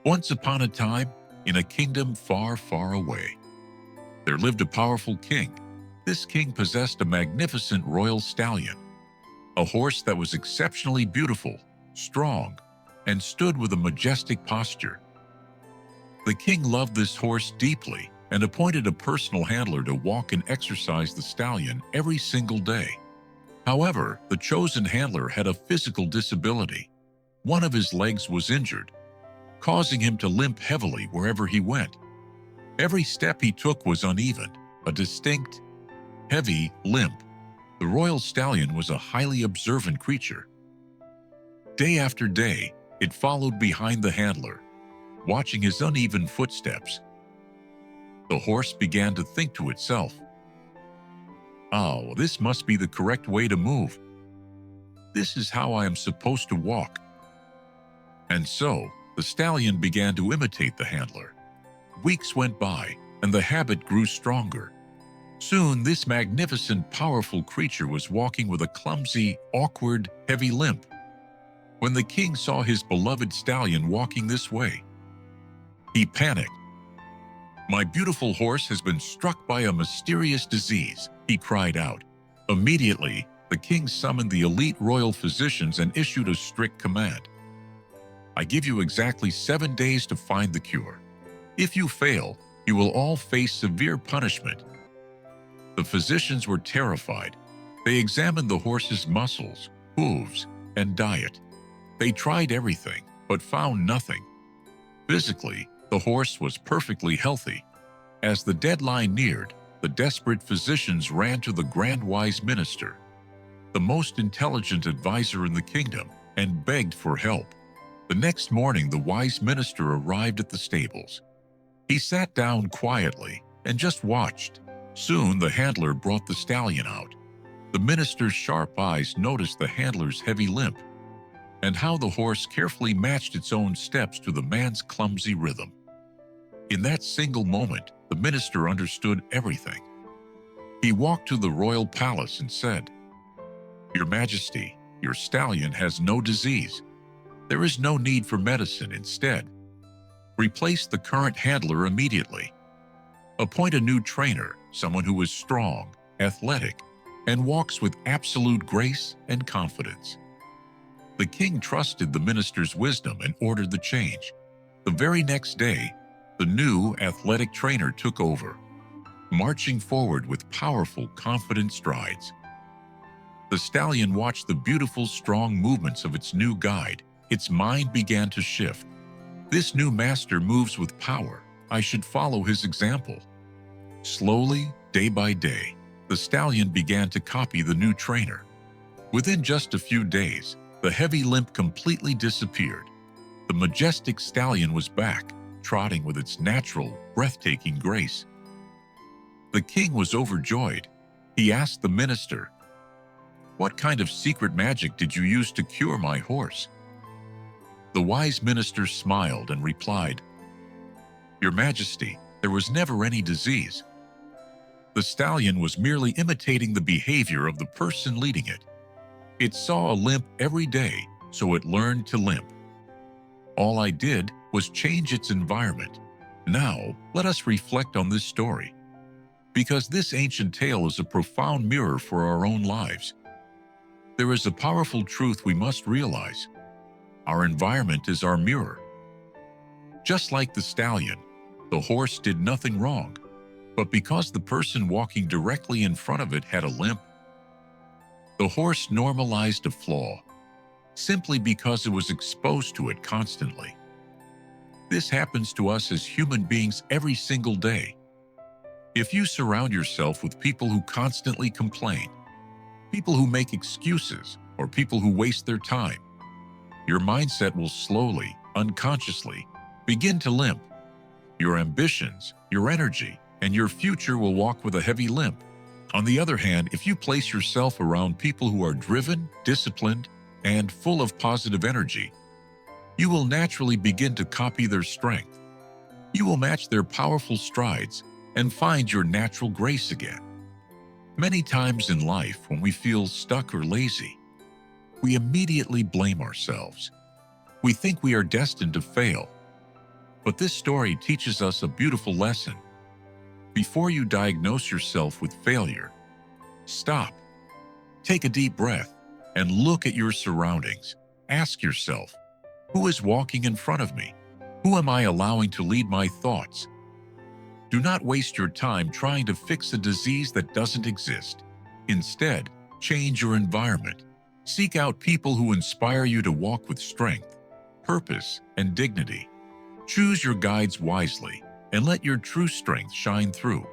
Once upon a time, in a kingdom far, far away, there lived a powerful king. This king possessed a magnificent royal stallion, a horse that was exceptionally beautiful, strong, and stood with a majestic posture. The king loved this horse deeply and appointed a personal handler to walk and exercise the stallion every single day. However, the chosen handler had a physical disability. One of his legs was injured, causing him to limp heavily wherever he went. Every step he took was uneven, a distinct, heavy limp. The royal stallion was a highly observant creature. Day after day, it followed behind the handler, watching his uneven footsteps. The horse began to think to itself, "Oh, this must be the correct way to move. This is how I am supposed to walk." And so, the stallion began to imitate the handler. Weeks went by, and the habit grew stronger. Soon, this magnificent, powerful creature was walking with a clumsy, awkward, heavy limp. When the king saw his beloved stallion walking this way, he panicked. "My beautiful horse has been struck by a mysterious disease," he cried out. Immediately, the king summoned the elite royal physicians and issued a strict command. "I give you exactly 7 days to find the cure. If you fail, you will all face severe punishment." The physicians were terrified. They examined the horse's muscles, hooves, and diet. They tried everything, but found nothing. Physically, the horse was perfectly healthy. As the deadline neared, the desperate physicians ran to the Grand Wise Minister, the most intelligent advisor in the kingdom, and begged for help. The next morning, the wise minister arrived at the stables. He sat down quietly and just watched. Soon, the handler brought the stallion out. The minister's sharp eyes noticed the handler's heavy limp and how the horse carefully matched its own steps to the man's clumsy rhythm. In that single moment, the minister understood everything. He walked to the royal palace and said, "Your Majesty, your stallion has no disease. There is no need for medicine. Instead, replace the current handler immediately. Appoint a new trainer, someone who is strong, athletic, and walks with absolute grace and confidence." The king trusted the minister's wisdom and ordered the change. The very next day, the new athletic trainer took over, marching forward with powerful, confident strides. The stallion watched the beautiful, strong movements of its new guide. Its mind began to shift. "This new master moves with power. I should follow his example." Slowly, day by day, the stallion began to copy the new trainer. Within just a few days, the heavy limp completely disappeared. The majestic stallion was back, trotting with its natural, breathtaking grace. The king was overjoyed. He asked the minister, "What kind of secret magic did you use to cure my horse?" The wise minister smiled and replied, "Your Majesty, there was never any disease. The stallion was merely imitating the behavior of the person leading it. It saw a limp every day, so it learned to limp. All I did was change its environment. Now, let us reflect on this story, because this ancient tale is a profound mirror for our own lives. There is a powerful truth we must realize. Our environment is our mirror. Just like the stallion, the horse did nothing wrong, but because the person walking directly in front of it had a limp, the horse normalized a flaw, simply because it was exposed to it constantly. This happens to us as human beings every single day. If you surround yourself with people who constantly complain, people who make excuses, or people who waste their time, your mindset will slowly, unconsciously, begin to limp. Your ambitions, your energy, and your future will walk with a heavy limp. On the other hand, if you place yourself around people who are driven, disciplined, and full of positive energy, you will naturally begin to copy their strength. You will match their powerful strides and find your natural grace again. Many times in life, when we feel stuck or lazy, we immediately blame ourselves. We think we are destined to fail. But this story teaches us a beautiful lesson. Before you diagnose yourself with failure, stop, take a deep breath, and look at your surroundings. Ask yourself, who is walking in front of me? Who am I allowing to lead my thoughts? Do not waste your time trying to fix a disease that doesn't exist. Instead, change your environment. Seek out people who inspire you to walk with strength, purpose, and dignity. Choose your guides wisely and let your true strength shine through.